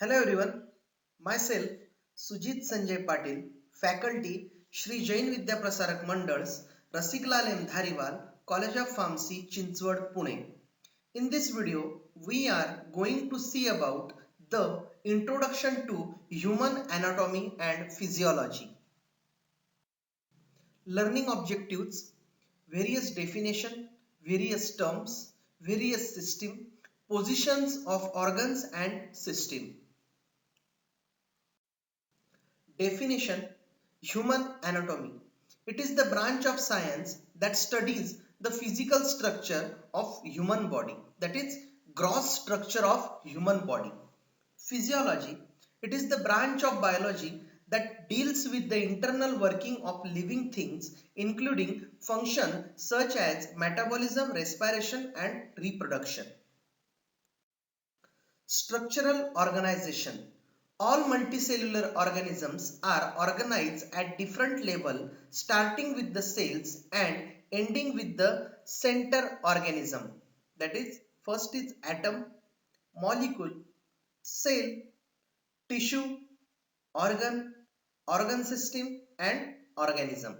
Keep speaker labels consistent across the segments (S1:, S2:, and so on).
S1: Hello everyone, myself Sujit Sanjay Patil, faculty Shri Jain Vidya Prasarak Mandals, Rasiklal M. Dhariwal, College of Pharmacy, Chinchwad, Pune. In this video, we are going to see about the introduction to human anatomy and physiology. Learning objectives, various definition, various terms, various system, positions of organs and system. Definition: human anatomy. It is the branch of science that studies the physical structure of human body, that is gross structure of human body. Physiology: it is the branch of biology that deals with the internal working of living things, including function such as metabolism, respiration and reproduction. Structural organization. All multicellular organisms are organized at different level, starting with the cells and ending with the center organism. That is, first is atom, molecule, cell, tissue, organ, organ system and organism.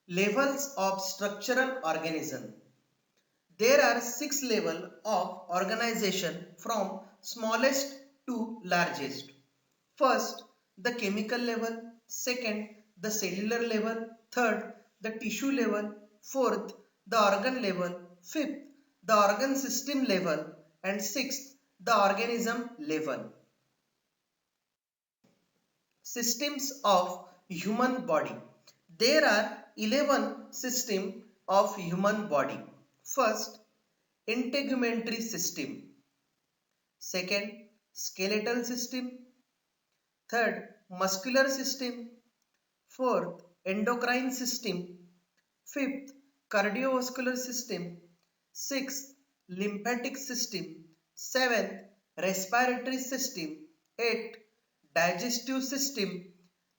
S1: Levels of structural organism. There are 6 levels of organization from smallest to largest. First, the chemical level. Second, the cellular level. Third, the tissue level. Fourth, the organ level. Fifth, the organ system level. And sixth, the organism level. Systems of human body. There are 11 systems of human body. First, integumentary system. Second, skeletal system. Third, muscular system. Fourth, endocrine system. Fifth, cardiovascular system. Sixth, lymphatic system. Seventh, respiratory system. Eighth, digestive system.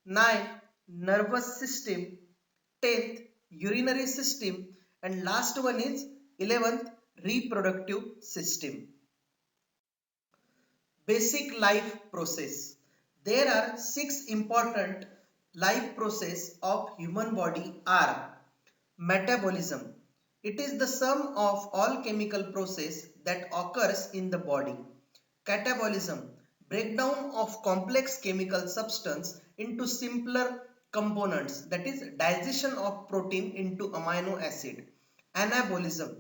S1: Ninth, nervous system. 10th, urinary system. And last one is 11th, reproductive system. Basic life process. There are 6 important life process of human body are: metabolism. It is the sum of all chemical process that occurs in the body. Catabolism. Breakdown of complex chemical substance into simpler components, that is digestion of protein into amino acid. Anabolism.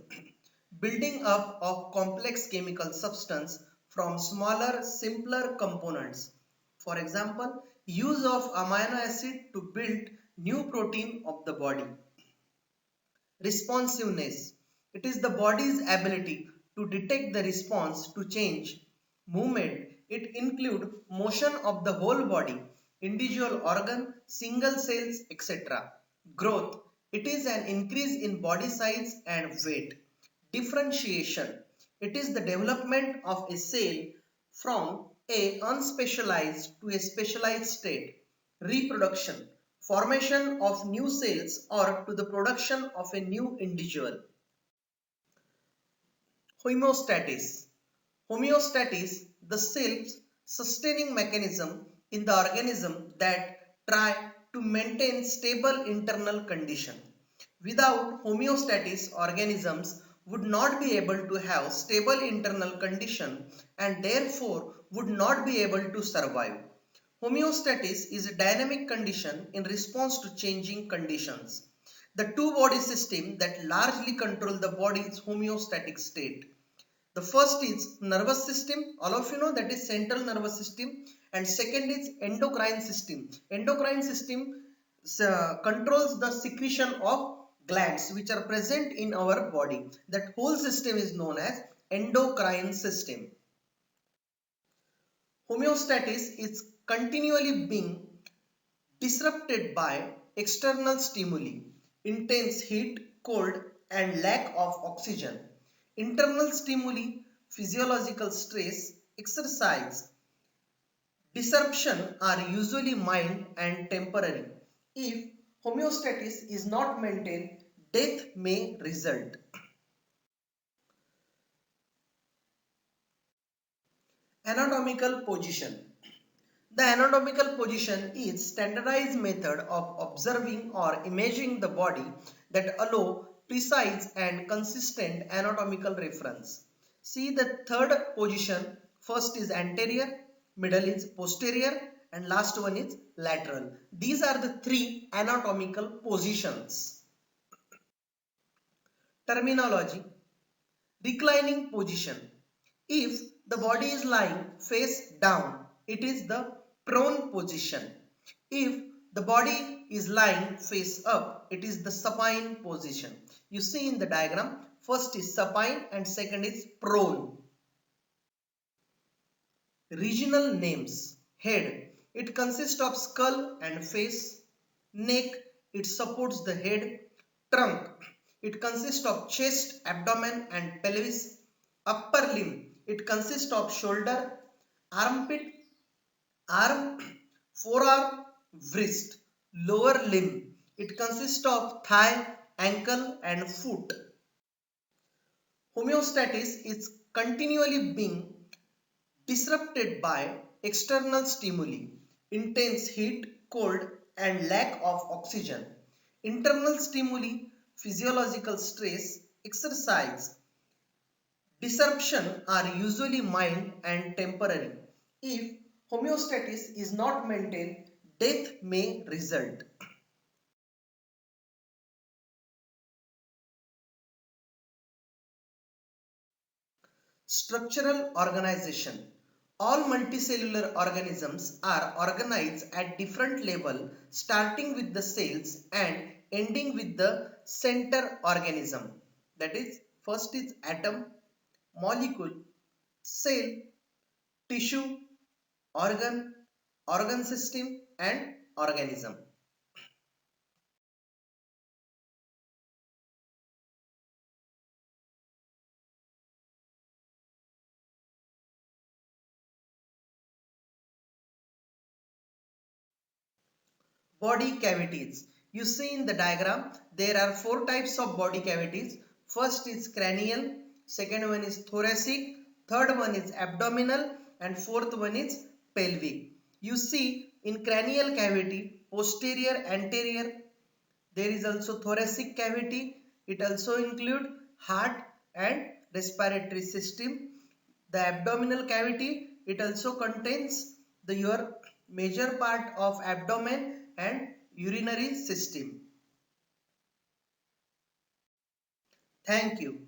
S1: Building up of complex chemical substance from smaller, simpler components. For example, use of amino acid to build new protein of the body. Responsiveness. It is the body's ability to detect the response to change. Movement. It includes motion of the whole body, individual organ, single cells, etc. Growth. It is an increase in body size and weight. Differentiation. It is the development of a cell from a unspecialized to a specialized state. Reproduction. Formation of new cells or to the production of a new individual. Homeostasis. Homeostasis, the self-sustaining mechanism in the organism that try to maintain stable internal condition. Without homeostasis, organisms would not be able to have stable internal condition and therefore would not be able to survive. Homeostasis is a dynamic condition in response to changing conditions. The two body system that largely control the body's homeostatic state. The first is nervous system. All of you know that is central nervous system, and second is endocrine system. Endocrine system controls the secretion of glands which are present in our body. That whole system is known as endocrine system. Homeostasis is continually being disrupted by external stimuli, intense heat, cold and lack of oxygen. Internal stimuli, physiological stress, exercise, disruption are usually mild and temporary. If homeostasis is not maintained, death may result. Anatomical position. The anatomical position is standardized method of observing or imaging the body that allow precise and consistent anatomical reference. See the third position. First is anterior, middle is posterior, and last one is lateral. These are the three anatomical positions. Terminology. Reclining position. If the body is lying face down, it is the prone position. If the body is lying face up, it is the supine position. You see in the diagram, first is supine and second is prone. Regional names. Head. It consists of skull and face. Neck. It supports the head. Trunk. It consists of chest, abdomen and pelvis. Upper limb. It consists of shoulder, armpit, arm, forearm, wrist. Lower limb. It consists of thigh, ankle and foot. Homeostasis is continually being disrupted by external stimuli, intense heat, cold and lack of oxygen. Internal stimuli, physiological stress, exercise, disruption are usually mild and temporary. If homeostasis is not maintained, death may result. Structural organization. All multicellular organisms are organized at different level, starting with the cells and ending with the center organism. That is, first is atom, molecule, cell, tissue, organ, organ system and organism. Body cavities. You see in the diagram, there are four types of body cavities. First is cranial, second one is thoracic, third one is abdominal and fourth one is pelvic. You see in cranial cavity, posterior, anterior, there is also thoracic cavity. It also include heart and respiratory system. The abdominal cavity, it also contains your major part of abdomen and urinary system. Thank you.